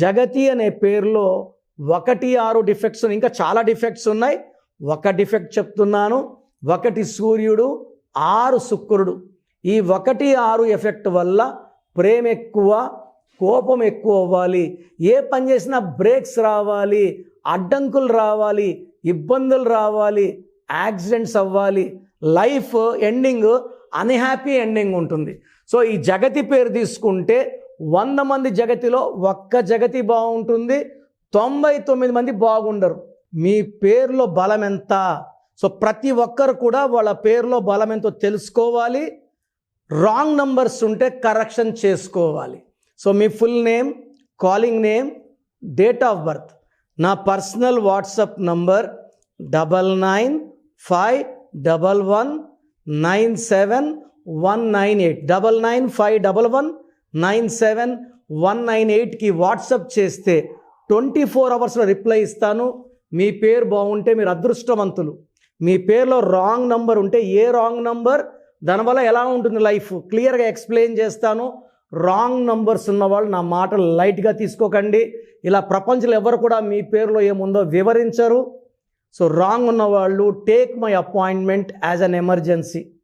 జగతి అనే పేరులో 1-6 డిఫెక్ట్స్ ఇంకా చాలా డిఫెక్ట్స్ ఉన్నాయి. ఒక డిఫెక్ట్ చెప్తున్నాను. 1 సూర్యుడు, 6 శుక్రుడు. ఈ 1-6 ఎఫెక్ట్ వల్ల ప్రేమ ఎక్కువ, కోపం ఎక్కువ అవ్వాలి, ఏ పని చేసినా బ్రేక్స్ రావాలి, అడ్డంకులు రావాలి, ఇబ్బందులు రావాలి, యాక్సిడెంట్స్ అవ్వాలి, లైఫ్ ఎండింగ్ అన్హ్యాపీ ఎండింగ్ ఉంటుంది. సో ఈ జగతి పేరు తీసుకుంటే 100 మంది జగతిలో ఒక్క జగతి బాగుంటుంది, 99 మంది బాగుండరు. మీ పేరులో బలం ఎంత? సో ప్రతి ఒక్కరు కూడా వాళ్ళ పేరులో బలం ఎంతో తెలుసుకోవాలి. రాంగ్ నంబర్స్ ఉంటే కరెక్షన్ చేసుకోవాలి. So me full name, calling name, date of birth. నా పర్సనల్ వాట్సాప్ నంబర్ 9951197198 9951197198కి వాట్సాప్ చేస్తే 24 అవర్స్లో రిప్లై ఇస్తాను. మీ పేరు బాగుంటే మీరు అదృష్టవంతులు. మీ పేరులో రాంగ్ నంబర్ ఉంటే ఏ రాంగ్ నంబర్, దానివల్ల ఎలా ఉంటుంది లైఫ్ క్లియర్గా ఎక్స్ప్లెయిన్ చేస్తాను. రాంగ్ నంబర్స్ ఉన్నవాళ్ళు నా మాటలు లైట్గా తీసుకోకండి. ఇలా ప్రపంచంలో ఎవరు కూడా మీ పేరులో ఏముందో వివరించరు. సో రాంగ్ ఉన్నవాళ్ళు take my appointment as an emergency.